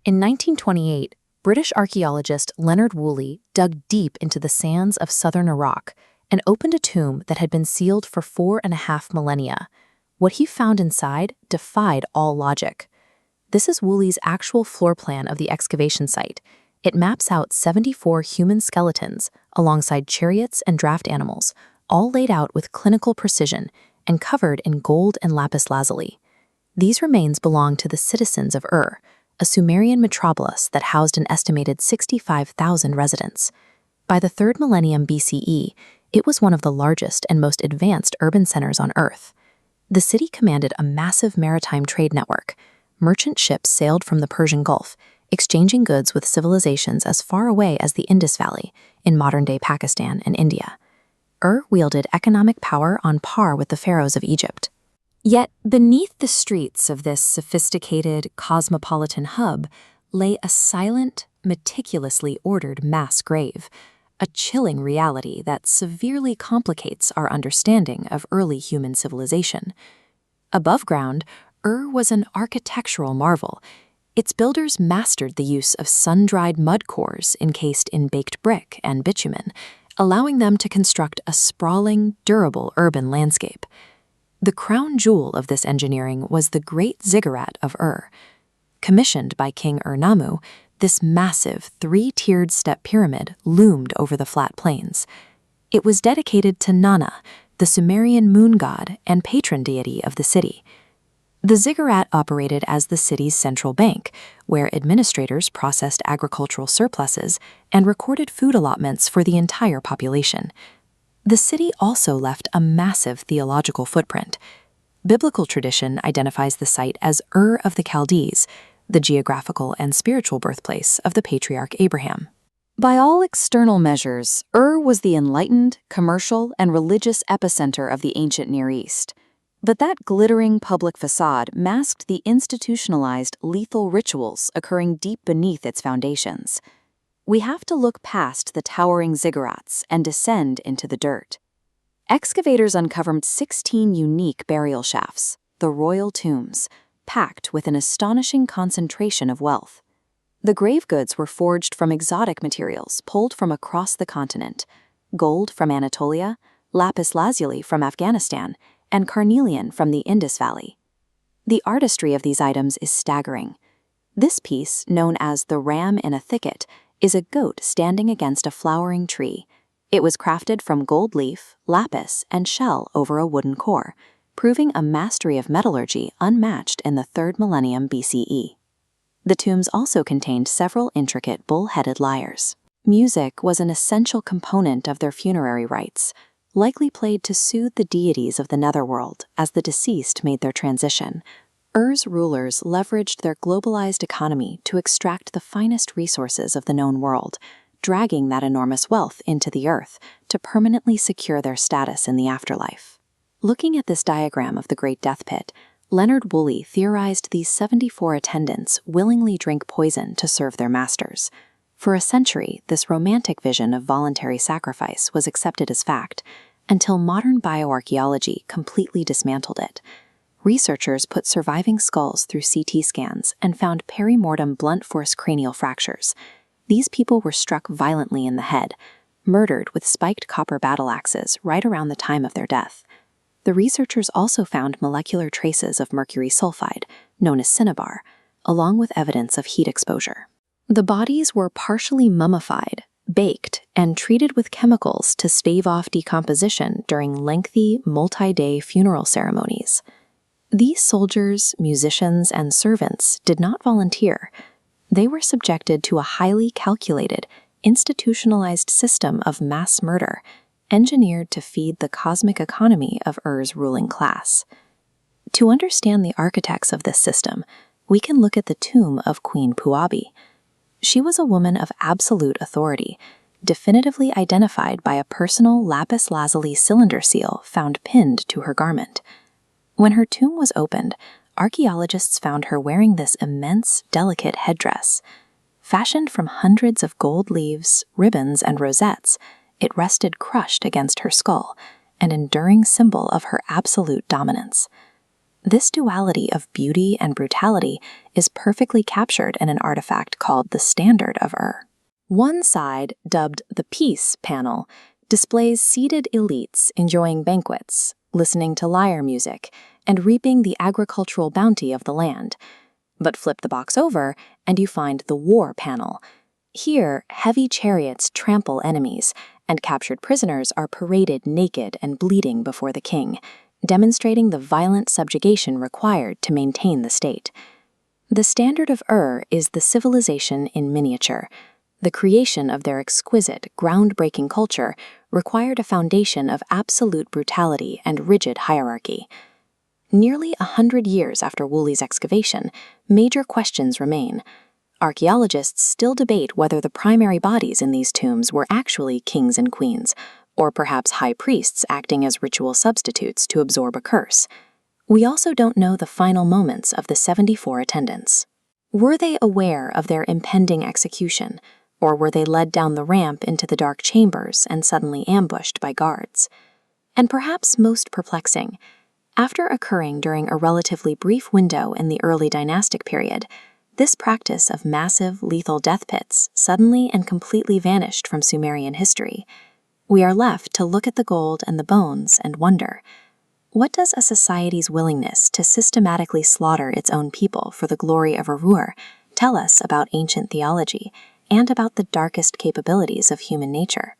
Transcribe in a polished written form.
In 1928, British archaeologist Leonard Woolley dug deep into the sands of southern Iraq and opened a tomb that had been sealed for 4.5 millennia. What he found inside defied all logic. This is Woolley's actual floor plan of the excavation site. It maps out 74 human skeletons alongside chariots and draft animals, all laid out with clinical precision and covered in gold and lapis lazuli. These remains belong to the citizens of Ur, a Sumerian metropolis that housed an estimated 65,000 residents. By the 3rd millennium BCE, it was one of the largest and most advanced urban centers on Earth. The city commanded a massive maritime trade network. Merchant ships sailed from the Persian Gulf, exchanging goods with civilizations as far away as the Indus Valley in modern-day Pakistan and India. Ur wielded economic power on par with the pharaohs of Egypt. Yet beneath the streets of this sophisticated, cosmopolitan hub lay a silent, meticulously ordered mass grave, a chilling reality that severely complicates our understanding of early human civilization. Above ground, Ur was an architectural marvel. Its builders mastered the use of sun-dried mud cores encased in baked brick and bitumen, allowing them to construct a sprawling, durable urban landscape. The crown jewel of this engineering was the Great Ziggurat of Ur. Commissioned by King Ur-Nammu, this massive, 3-tiered step pyramid loomed over the flat plains. It was dedicated to Nana, the Sumerian moon god and patron deity of the city. The ziggurat operated as the city's central bank, where administrators processed agricultural surpluses and recorded food allotments for the entire population. The city also left a massive theological footprint. Biblical tradition identifies the site as Ur of the Chaldees, the geographical and spiritual birthplace of the patriarch Abraham. By all external measures, Ur was the enlightened, commercial, and religious epicenter of the ancient Near East. But that glittering public facade masked the institutionalized, lethal rituals occurring deep beneath its foundations. We have to look past the towering ziggurats and descend into the dirt. Excavators uncovered 16 unique burial shafts, the royal tombs, packed with an astonishing concentration of wealth. The grave goods were forged from exotic materials pulled from across the continent: gold from Anatolia, lapis lazuli from Afghanistan, and carnelian from the Indus Valley. The artistry of these items is staggering. This piece, known as the Ram in a Thicket, is a goat standing against a flowering tree. It was crafted from gold leaf, lapis, and shell over a wooden core, proving a mastery of metallurgy unmatched in the 3rd millennium BCE. The tombs also contained several intricate bull-headed lyres. Music was an essential component of their funerary rites, likely played to soothe the deities of the netherworld as the deceased made their transition. Ur's rulers leveraged their globalized economy to extract the finest resources of the known world, dragging that enormous wealth into the earth to permanently secure their status in the afterlife. Looking at this diagram of the Great Death Pit, Leonard Woolley theorized these 74 attendants willingly drink poison to serve their masters. For a century, this romantic vision of voluntary sacrifice was accepted as fact, until modern bioarchaeology completely dismantled it. Researchers put surviving skulls through CT scans and found perimortem blunt force cranial fractures. These people were struck violently in the head, murdered with spiked copper battle axes right around the time of their death. The researchers also found molecular traces of mercury sulfide, known as cinnabar, along with evidence of heat exposure. The bodies were partially mummified, baked, and treated with chemicals to stave off decomposition during lengthy, multi-day funeral ceremonies. These soldiers, musicians, and servants did not volunteer. They were subjected to a highly calculated, institutionalized system of mass murder, engineered to feed the cosmic economy of Ur's ruling class. To understand the architects of this system, we can look at the tomb of Queen Puabi. She was a woman of absolute authority, definitively identified by a personal lapis lazuli cylinder seal found pinned to her garment. When her tomb was opened, archaeologists found her wearing this immense, delicate headdress. Fashioned from hundreds of gold leaves, ribbons, and rosettes, it rested crushed against her skull, an enduring symbol of her absolute dominance. This duality of beauty and brutality is perfectly captured in an artifact called the Standard of Ur. One side, dubbed the Peace Panel, displays seated elites enjoying banquets, listening to lyre music, and reaping the agricultural bounty of the land. But flip the box over, and you find the War Panel. Here, heavy chariots trample enemies, and captured prisoners are paraded naked and bleeding before the king, demonstrating the violent subjugation required to maintain the state. The Standard of Ur is the civilization in miniature. The creation of their exquisite, groundbreaking culture required a foundation of absolute brutality and rigid hierarchy. Nearly 100 years after Woolley's excavation, major questions remain. Archaeologists still debate whether the primary bodies in these tombs were actually kings and queens, or perhaps high priests acting as ritual substitutes to absorb a curse. We also don't know the final moments of the 74 attendants. Were they aware of their impending execution, or were they led down the ramp into the dark chambers and suddenly ambushed by guards? And perhaps most perplexing, after occurring during a relatively brief window in the early dynastic period, this practice of massive, lethal death pits suddenly and completely vanished from Sumerian history. We are left to look at the gold and the bones and wonder, what does a society's willingness to systematically slaughter its own people for the glory of Ur tell us about ancient theology and about the darkest capabilities of human nature?